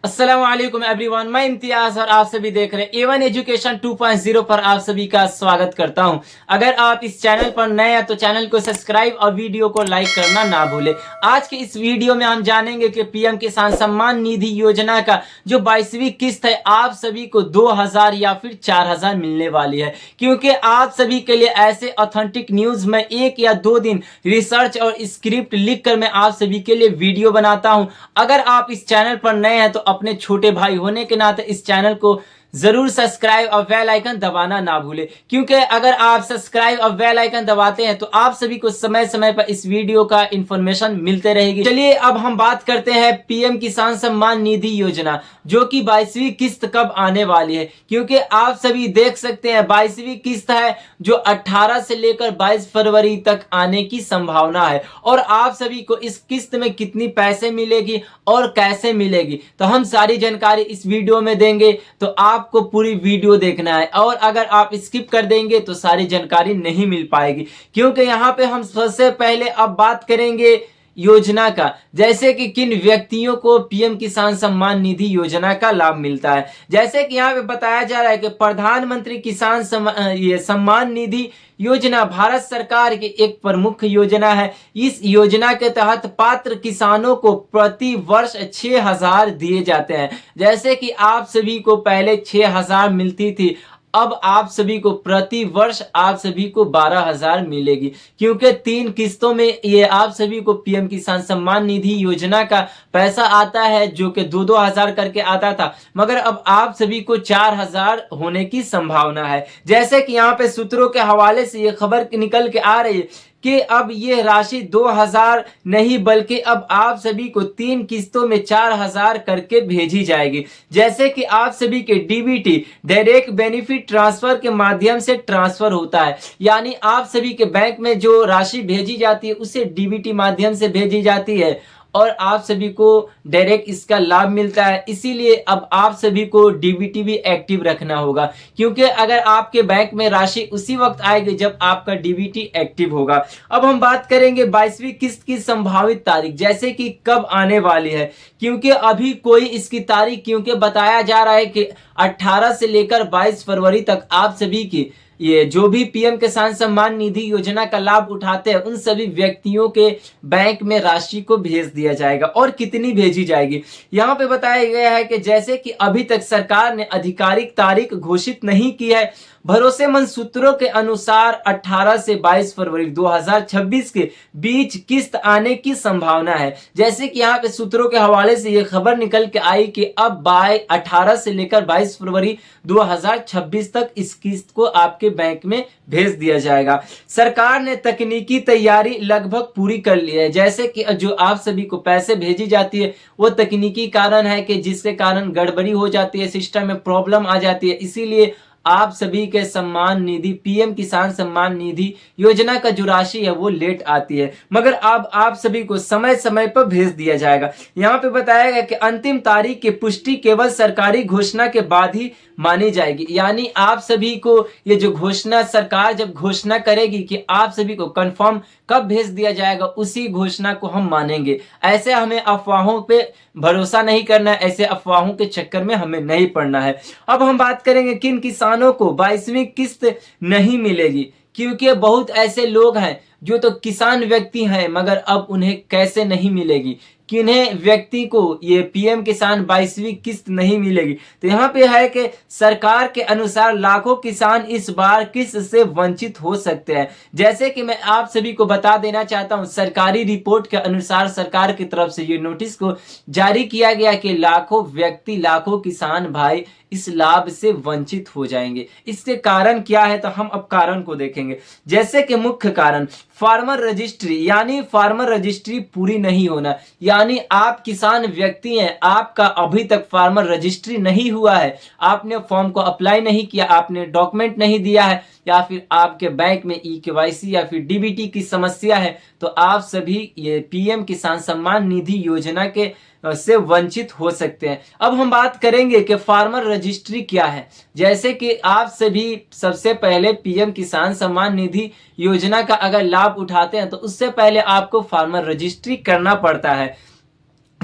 अस्सलाम वालेकुम एवरीवन, मैं इम्तियाज और आप सभी देख रहे हैं A1 एजुकेशन 2.0 पर आप सभी का स्वागत करता हूं। अगर आप इस चैनल पर नए हैं तो चैनल को सब्सक्राइब और वीडियो को लाइक करना ना भूलें। आज के इस वीडियो में हम जानेंगे कि पीएम किसान सम्मान निधि योजना का जो 22वीं किस्त है आप सभी को 2000 या फिर 4000 मिलने वाली है। क्योंकि आप सभी के लिए ऐसे ऑथेंटिक न्यूज में 1 या 2 दिन रिसर्च और स्क्रिप्ट लिख कर मैं आप सभी के लिए वीडियो बनाता हूं। अगर आप इस चैनल पर नए हैं तो अपने छोटे भाई होने के नाते इस चैनल को जरूर सब्सक्राइब और बेल आइकन दबाना ना भूले, क्योंकि अगर आप सब्सक्राइब और बेल आइकन दबाते हैं तो आप सभी को समय समय पर इस वीडियो का इंफॉर्मेशन मिलते रहेगी। चलिए अब हम बात करते हैं पीएम किसान सम्मान निधि योजना, जो कि 22वीं किस्त कब आने वाली है। क्योंकि आप सभी देख सकते हैं 22वीं किस्त है जो 18 से लेकर 22 फरवरी तक आने की संभावना है। और आप सभी को इस किस्त में कितनी पैसे मिलेगी और कैसे मिलेगी तो हम सारी जानकारी इस वीडियो में देंगे, तो आपको पूरी वीडियो देखना है। और अगर आप स्किप कर देंगे तो सारी जानकारी नहीं मिल पाएगी, क्योंकि यहाँ पे हम सबसे पहले अब बात करेंगे योजना का, जैसे कि किन व्यक्तियों को पीएम किसान सम्मान निधि योजना का लाभ मिलता है। जैसे कि यहाँ पे बताया जा रहा है कि प्रधानमंत्री किसान सम्मान निधि योजना भारत सरकार की एक प्रमुख योजना है। इस योजना के तहत पात्र किसानों को प्रति वर्ष 6000 दिए जाते हैं। जैसे कि आप सभी को पहले 6000 मिलती थी, अब आप सभी को प्रति वर्ष आप सभी को 12000 मिलेगी, क्योंकि 3 किस्तों में ये आप सभी को पीएम किसान सम्मान निधि योजना का पैसा आता है, जो कि 2-2 हजार करके आता था, मगर अब आप सभी को 4000 होने की संभावना है। जैसे कि यहाँ पे सूत्रों के हवाले से ये खबर निकल के आ रही है कि अब ये राशि 2000 नहीं बल्कि अब आप सभी को 3 किस्तों में 4000 करके भेजी जाएगी। जैसे कि आप सभी के डीबीटी डायरेक्ट बेनिफिट ट्रांसफर के माध्यम से ट्रांसफर होता है, यानी आप सभी के बैंक में जो राशि भेजी जाती है उसे डीबीटी माध्यम से भेजी जाती है और आप सभी को डायरेक्ट इसका लाभ मिलता है। इसीलिए अब आप सभी को डीबीटी भी एक्टिव रखना होगा, क्योंकि अगर आपके बैंक में राशि उसी वक्त आएगी जब आपका डीबीटी एक्टिव होगा। अब हम बात करेंगे 22वीं किस्त की संभावित तारीख, जैसे कि कब आने वाली है, क्योंकि अभी कोई इसकी तारीख, क्योंकि बताया जा रहा है कि 18 से लेकर 22 फरवरी तक आप सभी की ये जो भी पीएम किसान सम्मान निधि योजना का लाभ उठाते हैं उन सभी व्यक्तियों के बैंक में राशि को भेज दिया जाएगा। और कितनी भेजी जाएगी यहाँ पे बताया गया है कि जैसे कि अभी तक सरकार ने आधिकारिक तारीख घोषित नहीं की है, भरोसेमंद सूत्रों के अनुसार 18 से 22 फरवरी 2026 के बीच किस्त आने की संभावना है। जैसे कि यहाँ पे सूत्रों के हवाले से यह खबर निकल के आई कि अब 18 से लेकर 22 फरवरी 2026 तक इस किस्त को आपके बैंक में भेज दिया जाएगा। सरकार ने तकनीकी तैयारी लगभग पूरी कर ली है। जैसे कि जो आप सभी को पैसे भेजी जाती है वो तकनीकी कारण है कि जिसके कारण गड़बड़ी हो जाती है, सिस्टम में प्रॉब्लम आ जाती है, इसीलिए आप सभी के सम्मान निधि पीएम किसान सम्मान निधि योजना का जो राशि है वो लेट आती है, मगर अब आप सभी को समय समय पर भेज दिया जाएगा। यहाँ पे बताया गया कि अंतिम तारीख की पुष्टि केवल सरकारी घोषणा के बाद ही मानी जाएगी, यानी आप सभी को ये जो घोषणा सरकार जब घोषणा करेगी कि आप सभी को कंफर्म कब भेज दिया जाएगा उसी घोषणा को हम मानेंगे। ऐसे हमें अफवाहों पे भरोसा नहीं करना है, ऐसे अफवाहों के चक्कर में हमें नहीं पड़ना है। अब हम बात करेंगे किन किसानों को 22वीं किस्त नहीं मिलेगी, क्योंकि बहुत ऐसे लोग हैं जो तो किसान व्यक्ति हैं मगर अब उन्हें कैसे नहीं मिलेगी, किन्हें व्यक्ति को ये पीएम किसान 22वीं किस्त नहीं मिलेगी। तो यहाँ पे है कि सरकार के अनुसार लाखों किसान इस बार किस्त से वंचित हो सकते हैं। जैसे कि मैं आप सभी को बता देना चाहता हूँ, सरकारी रिपोर्ट के अनुसार सरकार की तरफ से ये नोटिस को जारी किया गया कि लाखों व्यक्ति, लाखों किसान भाई इस लाभ से वंचित हो जाएंगे। इसके कारण क्या है तो हम अब कारण को देखेंगे। जैसे कि मुख्य कारण फार्मर रजिस्ट्री, यानी फार्मर रजिस्ट्री पूरी नहीं होना, यानी आप किसान व्यक्ति हैं, आपका अभी तक फार्मर रजिस्ट्री नहीं हुआ है, आपने फॉर्म को अप्लाई नहीं किया, आपने डॉक्यूमेंट नहीं दिया है, या फिर आपके बैंक में ई-केवाईसी या फिर डीबीटी की समस्या है, तो आप सभी ये पीएम किसान सम्मान निधि योजना के से वंचित हो सकते हैं। अब हम बात करेंगे कि फार्मर रजिस्ट्री क्या है। जैसे कि आप सभी सबसे पहले पीएम किसान सम्मान निधि योजना का अगर लाभ उठाते हैं तो उससे पहले आपको फार्मर रजिस्ट्री करना पड़ता है।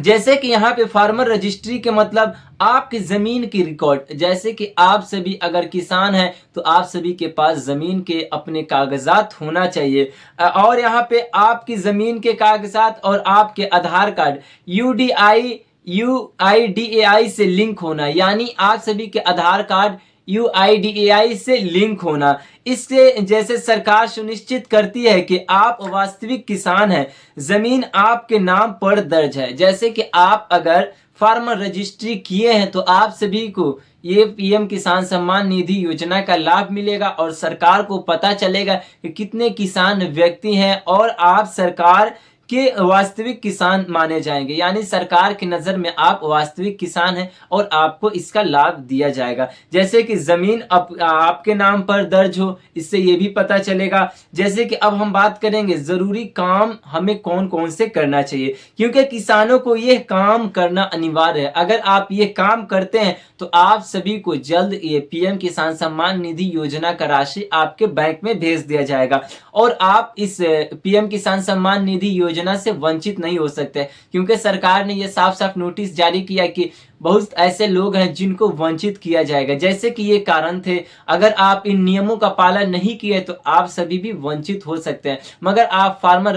जैसे कि यहाँ पे फार्मर रजिस्ट्री के मतलब आपकी जमीन की रिकॉर्ड, जैसे कि आप सभी अगर किसान हैं तो आप सभी के पास जमीन के अपने कागजात होना चाहिए। और यहाँ पे आपकी जमीन के कागजात और आपके आधार कार्ड UIDAI से लिंक होना, यानी आप सभी के आधार कार्ड UIDAI से लिंक होना। इससे जैसे सरकार सुनिश्चित करती है कि आप वास्तविक किसान हैं, जमीन आपके नाम पर दर्ज है। जैसे कि आप अगर फार्मर रजिस्ट्री किए हैं तो आप सभी को ये पीएम किसान सम्मान निधि योजना का लाभ मिलेगा और सरकार को पता चलेगा कि कितने किसान व्यक्ति हैं और आप सरकार के वास्तविक किसान माने जाएंगे, यानी सरकार की नजर में आप वास्तविक किसान हैं और आपको इसका लाभ दिया जाएगा। जैसे कि जमीन आपके नाम पर दर्ज हो, इससे ये भी पता चलेगा। जैसे कि अब हम बात करेंगे जरूरी काम हमें कौन कौन से करना चाहिए, क्योंकि किसानों को यह काम करना अनिवार्य है। अगर आप ये काम करते हैं तो आप सभी को जल्द ये पीएम किसान सम्मान निधि योजना का राशि आपके बैंक में भेज दिया जाएगा और आप इस पीएम किसान सम्मान निधि योजना से वंचित नहीं हो सकते, क्योंकि सरकार ने यह साफ साफ नोटिस जारी किया कि बहुत ऐसे लोग हैं जिनको वंचित किया जाएगा। जैसे कि ये कारण थे, अगर आप इन नियमों का पालन नहीं किए तो आप सभी भी वंचित हो सकते हैं, मगर आप फार्मर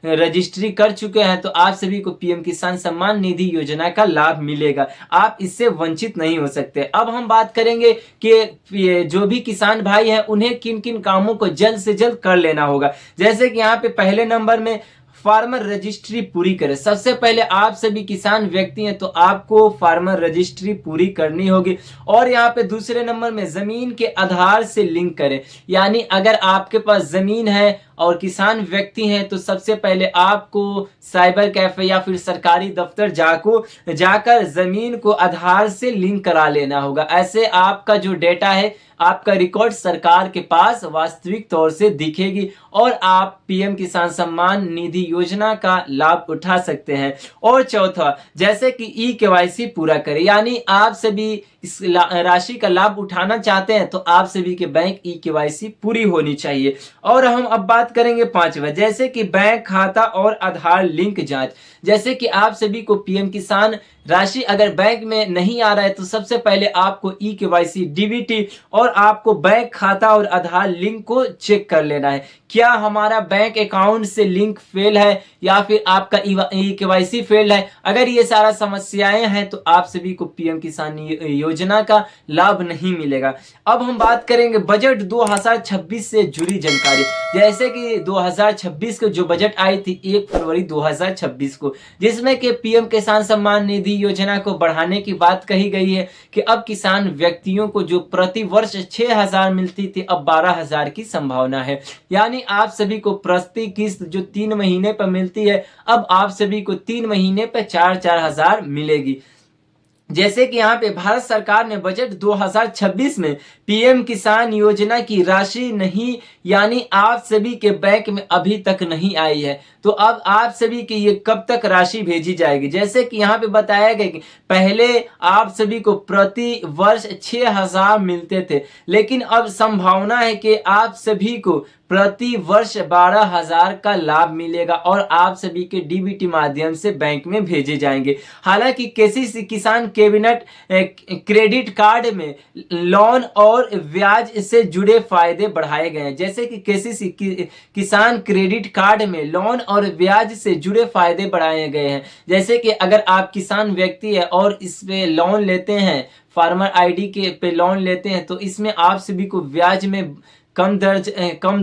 रजिस्ट्री कर चुके हैं तो आप सभी को पीएम किसान सम्मान निधि योजना का लाभ मिलेगा, आप इससे वंचित नहीं हो सकते। अब हम बात करेंगे कि जो भी किसान भाई हैं उन्हें किन किन कामों को जल्द से जल्द कर लेना होगा। जैसे कि यहाँ पे पहले नंबर में फार्मर रजिस्ट्री पूरी करें। सबसे पहले आप सभी किसान व्यक्ति हैं तो आपको फार्मर रजिस्ट्री पूरी करनी होगी। और यहाँ पे दूसरे नंबर में जमीन के आधार से लिंक करें, यानी अगर आपके पास जमीन है और किसान व्यक्ति हैं तो सबसे पहले आपको साइबर कैफे या फिर सरकारी दफ्तर जाकर जमीन को आधार से लिंक करा लेना होगा। ऐसे आपका जो डेटा है, आपका रिकॉर्ड सरकार के पास वास्तविक तौर से दिखेगी और आप पीएम किसान सम्मान निधि योजना का लाभ उठा सकते हैं। और चौथा, जैसे कि ई-केवाईसी पूरा करें, यानी आप सभी इस राशि का लाभ उठाना चाहते हैं तो आप सभी के बैंक ई-केवाईसी पूरी होनी चाहिए। और हम अब बात करेंगे पांचवा, जैसे कि बैंक खाता और आधार लिंक जांच। जैसे कि आप सभी को पीएम किसान राशि अगर बैंक में नहीं आ रहा है तो सबसे पहले आपको ई-केवाईसी, डीबीटी और आपको बैंक खाता और आधार लिंक को चेक कर लेना है। क्या हमारा बैंक अकाउंट से लिंक फेल है या फिर आपका ई-केवाईसी फेल है? अगर ये सारा समस्याएं हैं तो आप सभी को पीएम किसान योजना का लाभ नहीं मिलेगा। अब हम बात करेंगे बजट 2026 से जुड़ी जानकारी। जैसे कि 2026 को जो बजट आई थी 1 फरवरी 2026 को, जिसमें कि पीएम किसान सम्मान निधि योजना को बढ़ाने की बात कही गई है कि अब किसान व्यक्तियों को जो प्रति वर्ष 6,000 मिलती थी अब 12,000 की संभावना है। यानी आप सभी को प्रति किस्त जो 3 महीने पर मिलती है अब आप सभी को 3 महीने पर 4-4 हजार मिलेगी। जैसे कि यहाँ पे भारत सरकार ने बजट 2026 में पीएम किसान योजना की राशि नहीं, यानी आप सभी के बैंक में अभी तक नहीं आई है, तो अब आप सभी की ये कब तक राशि भेजी जाएगी? जैसे कि यहाँ पे बताया गया कि पहले आप सभी को प्रति वर्ष 6,000 मिलते थे, लेकिन अब संभावना है कि आप सभी को प्रति वर्ष 12,000 का लाभ मिलेगा और आप सभी के डीबीटी माध्यम से बैंक में भेजे जाएंगे। हालांकि केसीसी किसान कैबिनेट क्रेडिट कार्ड में लोन और ब्याज से जुड़े फायदे बढ़ाए गए हैं। जैसे कि केसीसी किसान क्रेडिट कार्ड में लोन और ब्याज से जुड़े फायदे बढ़ाए गए हैं। जैसे कि अगर आप किसान व्यक्ति है और इस पे लोन लेते हैं, फार्मर आईडी के पे लोन लेते हैं, तो इसमें आप सभी को ब्याज में कम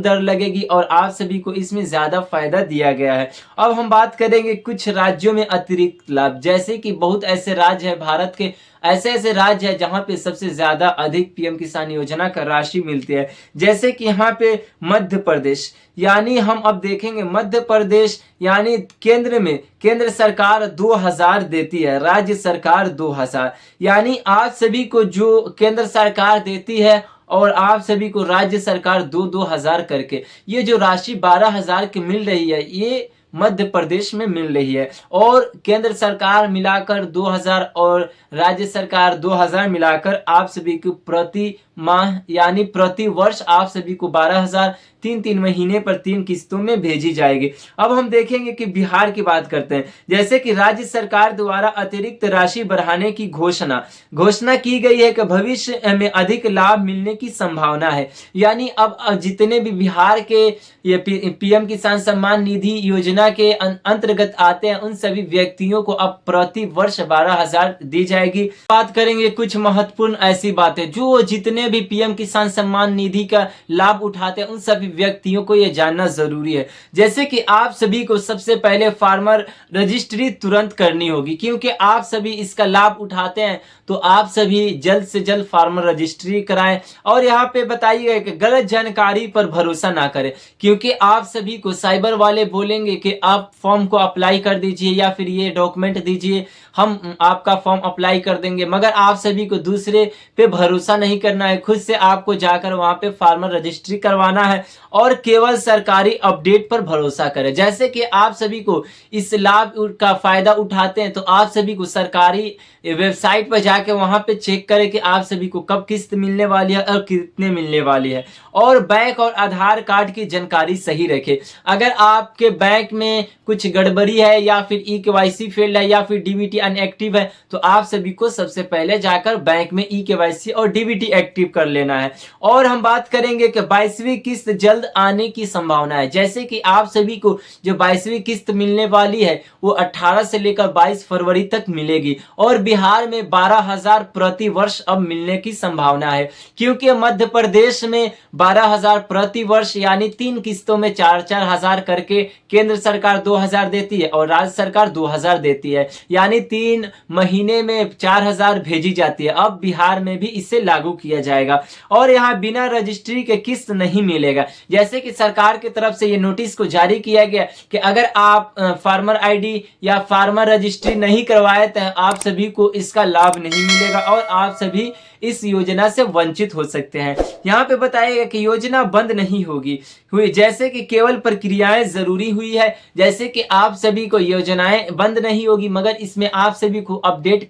दर लगेगी और आप सभी को इसमें ज्यादा फायदा दिया गया है। अब हम बात करेंगे कुछ राज्यों में अतिरिक्त लाभ। जैसे कि बहुत ऐसे राज्य है भारत के, ऐसे राज्य है जहां पे सबसे ज्यादा अधिक पीएम किसान योजना का राशि मिलती है। जैसे कि यहाँ पे मध्य प्रदेश, यानी हम अब देखेंगे मध्य प्रदेश, यानी केंद्र सरकार 2,000 देती है, राज्य सरकार 2,000, यानी आप सभी को जो केंद्र सरकार देती है और आप सभी को राज्य सरकार 2-2 हजार करके ये जो राशि 12,000 की मिल रही है, ये मध्य प्रदेश में मिल रही है। और केंद्र सरकार मिलाकर 2000 और राज्य सरकार 2000 मिलाकर आप सभी को प्रति माह यानी प्रति वर्ष आप सभी को 12,000 3 महीने पर 3 किस्तों में भेजी जाएगी। अब हम देखेंगे कि बिहार की बात करते हैं। जैसे कि राज्य सरकार द्वारा अतिरिक्त राशि बढ़ाने की घोषणा की गई है कि भविष्य में अधिक लाभ मिलने की संभावना है। यानी अब जितने भी बिहार के ये पीएम किसान सम्मान निधि योजना के अंतर्गत आते हैं उन सभी व्यक्तियों को अब प्रति वर्ष 12,000 दी जाएगी। बात करेंगे कुछ महत्वपूर्ण ऐसी बातें जो जितने भी पीएम किसान सम्मान निधि का लाभ उठाते हैं उन सभी व्यक्तियों को यह जानना जरूरी है। जैसे कि आप सभी को सबसे पहले फार्मर रजिस्ट्री तुरंत करनी होगी, क्योंकि आप सभी इसका लाभ उठाते हैं तो आप सभी जल्द से जल्द फार्मर रजिस्ट्री कराएं। और यहाँ पे बताइए कि गलत जानकारी पर भरोसा ना करें, क्योंकि आप सभी को साइबर वाले बोलेंगे कि आप फॉर्म को अप्लाई कर दीजिए या फिर ये डॉक्यूमेंट दीजिए, हम आपका फॉर्म अप्लाई कर देंगे। मगर आप सभी को दूसरे पे भरोसा नहीं करना है, खुद से आपको जाकर वहां पे फार्मर रजिस्ट्री करवाना है और केवल सरकारी अपडेट पर भरोसा करें। जैसे कि आप सभी को इस लाभ का फायदा उठाते हैं तो आप सभी को सरकारी वेबसाइट पर जाके वहां पे चेक करें कि आप सभी को कब किस्त मिलने वाली है और कितने मिलने वाली है। और बैंक और आधार कार्ड की जानकारी सही रखें। अगर आपके बैंक में कुछ गड़बड़ी है या फिर ई-केवाईसी फेल्ड है या फिर डीबीटी अनएक्टिव है तो आप सभी को सबसे पहले जाकर बैंक में ई-केवाईसी और डीबीटी एक्टिव कर लेना है। और हम बात करेंगे कि 22वीं किस्त जल्द आने की संभावना है। जैसे कि आप सभी को जो 22वीं किस्त मिलने वाली है वो 18 से लेकर 22 फरवरी तक मिलेगी और बिहार में 12,000 प्रति वर्ष अब मिलने की संभावना है, क्योंकि मध्य प्रदेश में 12,000 प्रति वर्ष यानी 3 किस्तों में 4-4 हजार करके केंद्र सरकार 2,000 देती है और राज्य सरकार 2,000 देती है, यानी 3 महीने में 4,000 भेजी जाती है। अब बिहार में भी इसे लागू किया जाएगा और यहाँ बिना रजिस्ट्री के किस्त नहीं मिलेगा। जैसे कि सरकार की तरफ से ये नोटिस को जारी किया गया कि अगर आप फार्मर आईडी या फार्मर रजिस्ट्री नहीं करवाए तो आप सभी को इसका लाभ नहीं मिलेगा और आप सभी इस योजना से वंचित हो सकते हैं। यहाँ पे बताएगा कि योजना बंद नहीं हुई, जैसे कि केवल प्रक्रियाएं जरूरी हुई है। जैसे कि आप सभी को योजनाएं बंद नहीं होगी, मगर इसमें आप सभी को अपडेट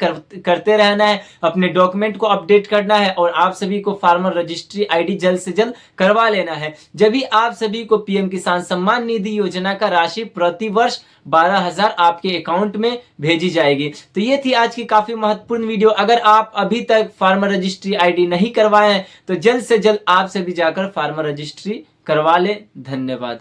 करते रहना है, अपने डॉक्यूमेंट को अपडेट करना है और आप सभी को फार्मर रजिस्ट्री आईडी जल्द से जल्द करवा लेना है। जब भी आप सभी को पीएम किसान सम्मान निधि योजना का राशि प्रति वर्ष 12,000 आपके अकाउंट में भेजी जाएगी। तो ये थी आज की काफी महत्वपूर्ण वीडियो। अगर आप अभी तक फार्मर रजिस्ट्री आईडी नहीं करवाए हैं तो जल्द से जल्द आप सभी जाकर फार्मर रजिस्ट्री करवा लें। धन्यवाद।